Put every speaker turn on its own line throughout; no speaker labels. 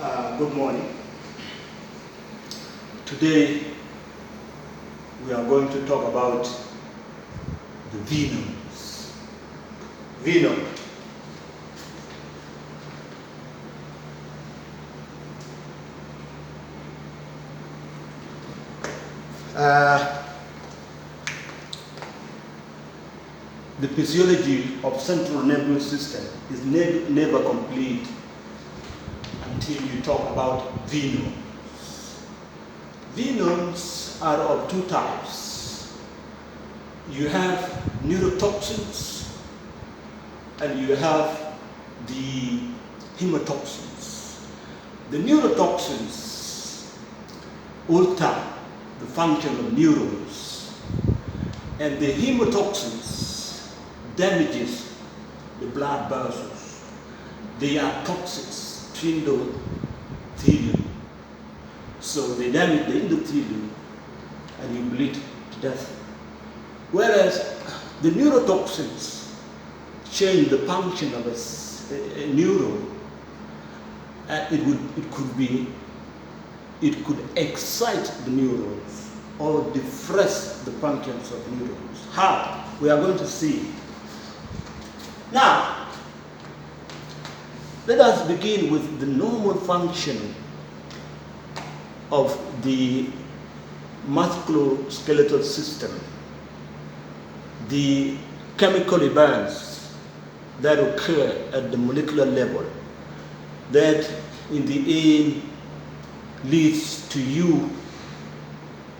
Good morning. Today we are going to talk about the venoms. Venom. The physiology of central nervous system is never complete until you talk about venoms. Venoms are of two types. You have neurotoxins and you have the hemotoxins. The neurotoxins alter the function of neurons, and the hemotoxins damages the blood vessels. They are toxics to endothelium. So they damage the endothelium and you bleed to death. Whereas the neurotoxins change the function of a neuron, and it could excite the neurons or depress the functions of neurons. How? We are going to see. Now, let us begin with the normal function of the musculoskeletal system. The chemical events that occur at the molecular level that in the end leads to you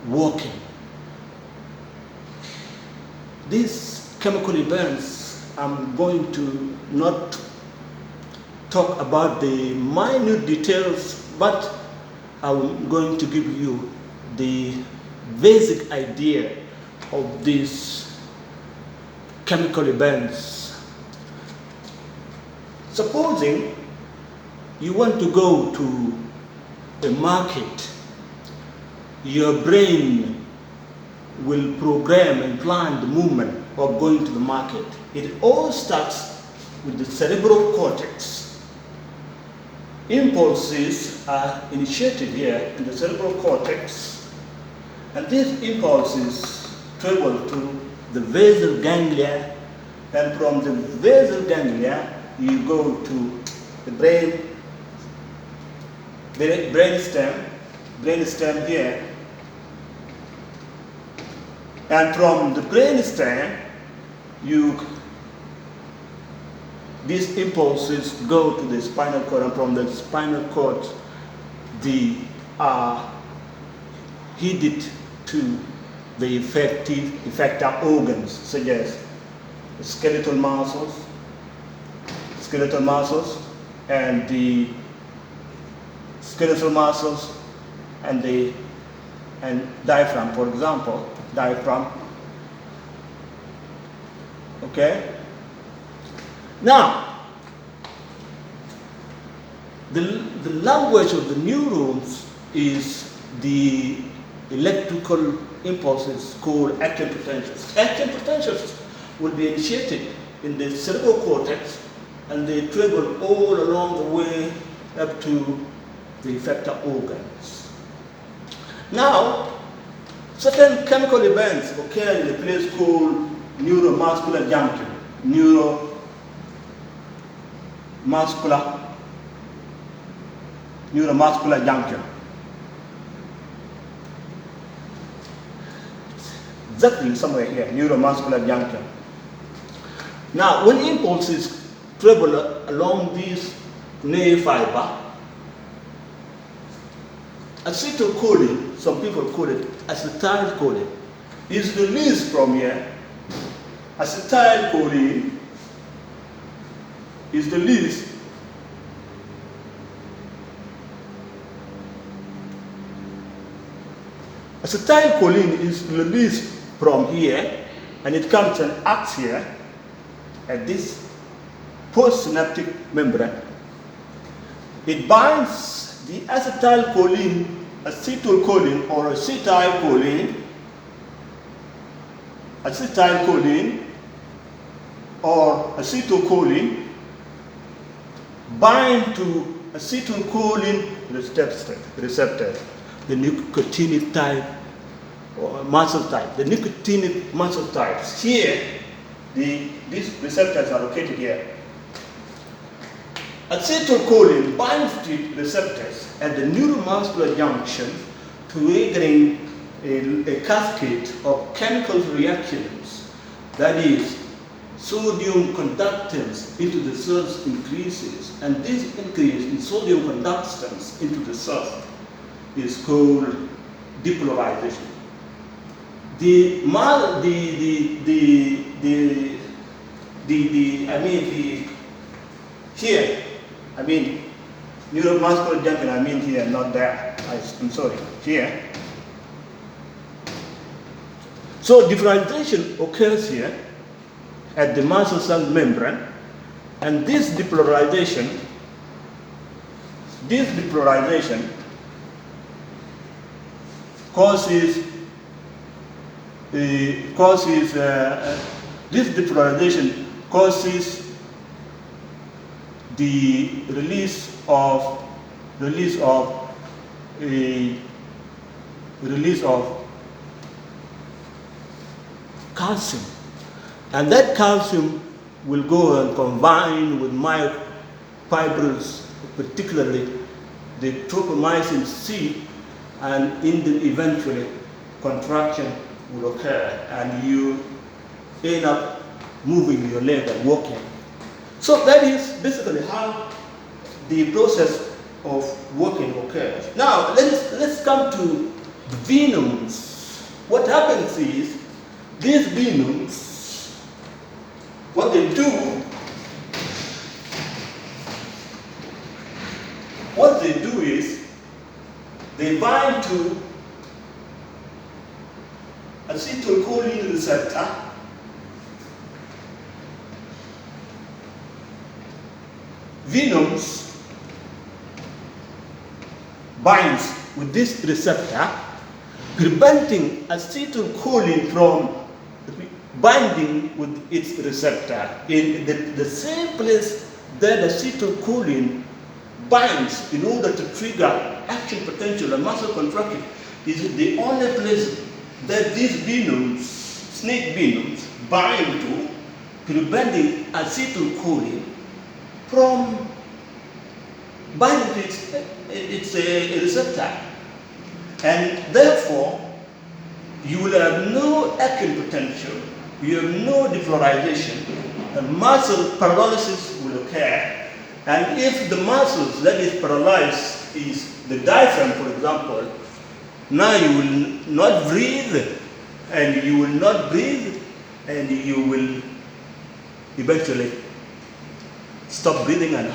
walking. These chemical events, I'm going to not talk about the minute details, but I'm going to give you the basic idea of these chemical events. Supposing you want to go to a market, your brain will program and plan the movement of going to the market. It all starts with the cerebral cortex. Impulses are initiated here in the cerebral cortex, and these impulses travel to the basal ganglia, and from the basal ganglia you go to the brainstem here, and from the brainstem these impulses go to the spinal cord, and from the spinal cord they are headed to the effector organs such as skeletal muscles and the skeletal muscles and diaphragm, for example, diaphragm. Okay? Now, the language of the neurons is the electrical impulses called action potentials. Action potentials will be initiated in the cerebral cortex, and they travel all along the way up to the effector organs. Now, certain chemical events occur in a place called neuromuscular junction. Neuromuscular junction. Exactly somewhere here, neuromuscular junction. Now, when impulses travel along this nerve fiber, acetylcholine, some people call it acetylcholine, is released from here. Acetylcholine is released from here, and it comes and acts here at this postsynaptic membrane. It binds the acetylcholine or acetylcholine bind to acetylcholine receptors, the nicotinic type or muscle type, the nicotinic muscle types. Here, these receptors are located here. Acetylcholine binds to receptors at the neuromuscular junction, triggering a cascade of chemical reactions. That is, sodium conductance into the cells increases, and this increase in sodium conductance into the cells is called depolarization. Neuromuscular junction, here, not there. I'm sorry, here. So depolarization occurs here at the muscle cell membrane, and this depolarization causes the release of calcium, and that calcium will go and combine with myofibrils, particularly the tropomyosin C, and eventually contraction will occur, and you end up moving your leg and walking. So that is basically how the process of walking occurs. Now let's come to the venoms. What happens is, these venoms, what they do is they bind to acetylcholine receptor, venoms binds with this receptor, preventing acetylcholine from binding with its receptor in the same place that acetylcholine binds in order to trigger action potential and muscle contraction. Is the only place that these venoms, snake venoms, bind to, preventing acetylcholine from binding to its receptor. And therefore, you will have no action potential, you have no depolarization, and muscle paralysis will occur. And if the muscles that is paralyzed is the diaphragm, for example, now you will not breathe, and you will eventually stop breathing, and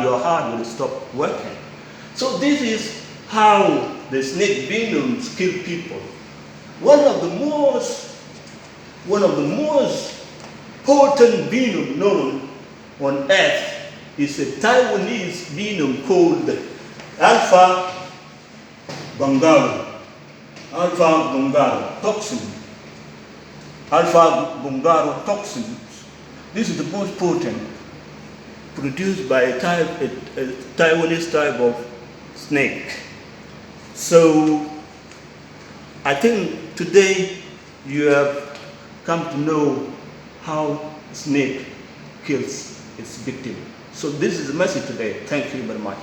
your heart will stop working. So this is how the snake venoms kill people. One of the most potent venom known on earth is a Taiwanese venom called alpha bungaro toxins. This is the most potent, produced by a Taiwanese type of snake. So I think today you have come to know how snake kills its victim. So this is the message today. Thank you very much.